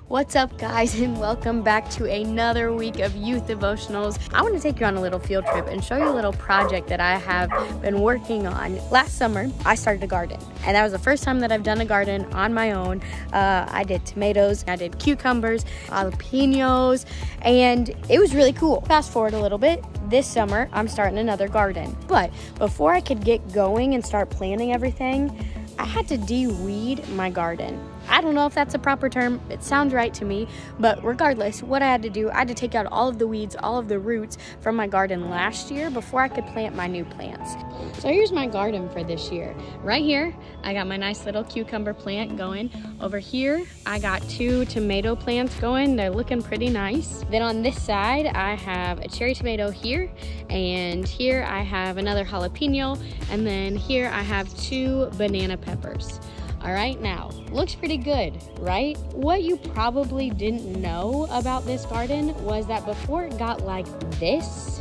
What's up, guys, and welcome back to another week of Youth Devotionals. I want to take you on a little field trip and show you a little project that I have been working on. Last summer, I started a garden, and that was the first time that I've done a garden on my own. I did tomatoes, I did cucumbers, jalapenos, and it was really cool. Fast forward a little bit. This summer, I'm starting another garden. But before I could get going and start planting everything, I had to de-weed my garden. I don't know if that's a proper term. It sounds right to me, but regardless, what I had to do, I had to take out all of the weeds, all of the roots from my garden last year before I could plant my new plants. So here's my garden for this year. Right here, I got my nice little cucumber plant going. Over here, I got 2 tomato plants going. They're looking pretty nice. Then on this side, I have a cherry tomato here, and here I have another jalapeno, and then here I have 2 banana peppers. All right, now, looks pretty good, right? What you probably didn't know about this garden was that before it got like this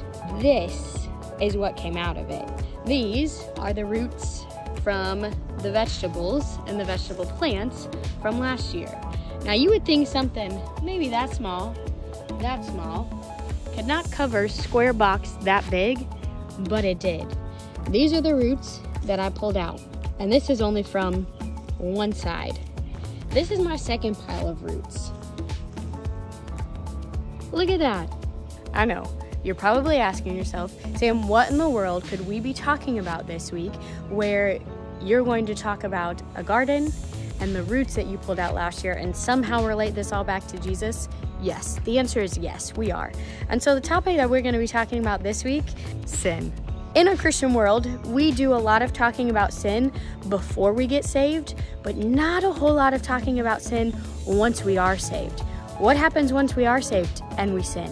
is what came out of it. These are the roots from the vegetables and the vegetable plants from last year. Now, you would think something maybe that small, could not cover square box that big, but it did. These are the roots that I pulled out, and this is only from one side. This is my second pile of roots. Look at that. I know, you're probably asking yourself, Sam, what in the world could we be talking about this week where you're going to talk about a garden and the roots that you pulled out last year and somehow relate this all back to Jesus? Yes, the answer is yes, we are. And so the topic that we're going to be talking about this week, sin. In a Christian world, we do a lot of talking about sin before we get saved, but not a whole lot of talking about sin once we are saved. What happens once we are saved and we sin?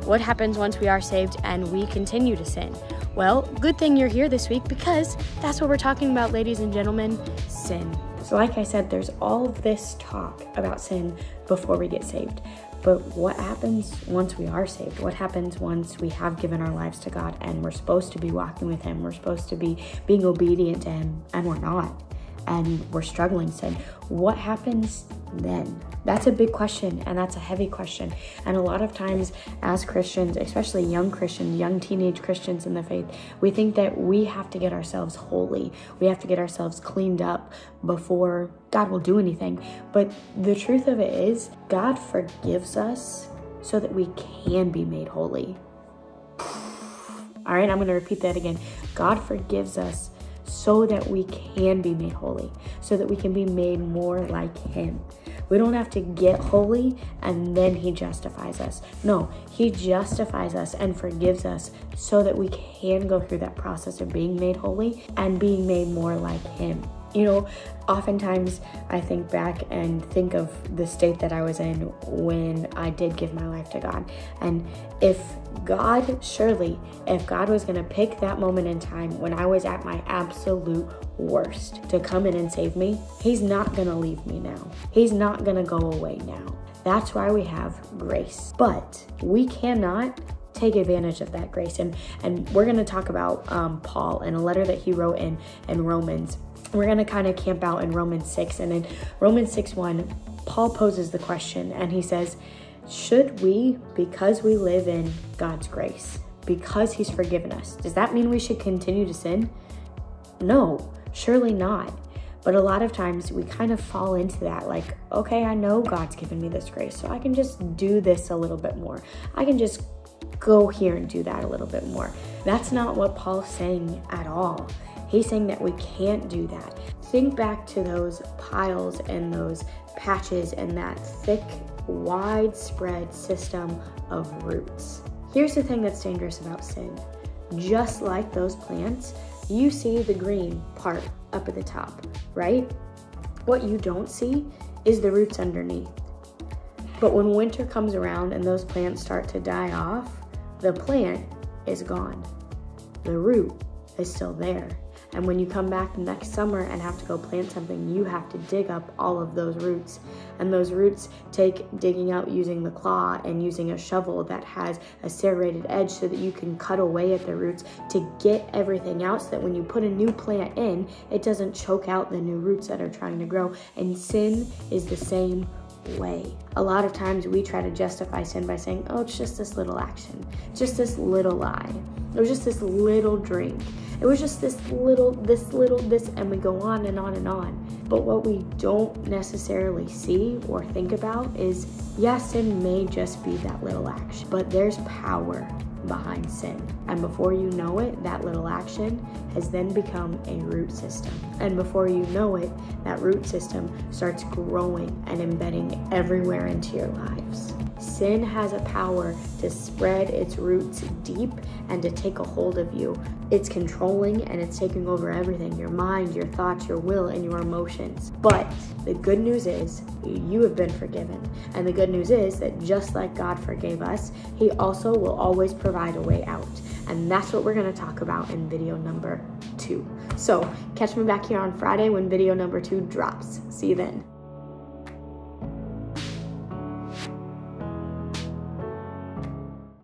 What happens once we are saved and we continue to sin? Well, good thing you're here this week because that's what we're talking about, ladies and gentlemen, sin. So like I said, there's all of this talk about sin before we get saved. But what happens once we are saved? What happens once we have given our lives to God and we're supposed to be walking with Him? We're supposed to be being obedient to Him and we're not. And we're struggling sin. What happens then? That's a big question, and that's a heavy question. And a lot of times as Christians, especially young Christians, young teenage Christians in the faith, we think that we have to get ourselves holy. We have to get ourselves cleaned up before God will do anything. But the truth of it is, God forgives us so that we can be made holy. All right, I'm going to repeat that again. God forgives us so that we can be made holy, so that we can be made more like Him. We don't have to get holy and then He justifies us. No, He justifies us and forgives us so that we can go through that process of being made holy and being made more like Him. You know, oftentimes I think back and think of the state that I was in when I did give my life to God. And if God was going to pick that moment in time when I was at my absolute worst to come in and save me, He's not going to leave me now. He's not going to go away now. That's why we have grace. But we cannot take advantage of that grace. And we're going to talk about Paul and a letter that he wrote in Romans. We're going to kind of camp out in Romans 6. And in Romans 6:1, Paul poses the question and he says, should we, because we live in God's grace, because He's forgiven us, does that mean we should continue to sin? No, surely not. But a lot of times we kind of fall into that, like, okay, I know God's given me this grace, so I can just do this a little bit more. I can just go here and do that a little bit more. That's not what Paul's saying at all. He's saying that we can't do that. Think back to those piles and those patches and that thick, widespread system of roots. Here's the thing that's dangerous about sin. Just like those plants, you see the green part up at the top, right? What you don't see is the roots underneath. But when winter comes around and those plants start to die off, the plant is gone. The root is still there. And when you come back next summer and have to go plant something, you have to dig up all of those roots. And those roots take digging out using the claw and using a shovel that has a serrated edge so that you can cut away at the roots to get everything out so that when you put a new plant in, it doesn't choke out the new roots that are trying to grow. And sin is the same way. A lot of times we try to justify sin by saying, oh, it's just this little action, just this little lie. It was just this little drink. It was just this, and we go on and on and on. But what we don't necessarily see or think about is, yes, sin may just be that little action, but there's power behind sin. And before you know it, that little action has then become a root system. And before you know it, that root system starts growing and embedding everywhere into your lives. Sin has a power to spread its roots deep and to take a hold of you. It's controlling and it's taking over everything, your mind, your thoughts, your will, and your emotions. But the good news is you have been forgiven. And the good news is that just like God forgave us, He also will always provide a way out. And that's what we're going to talk about in video number 2. So catch me back here on Friday when video number 2 drops. See you then.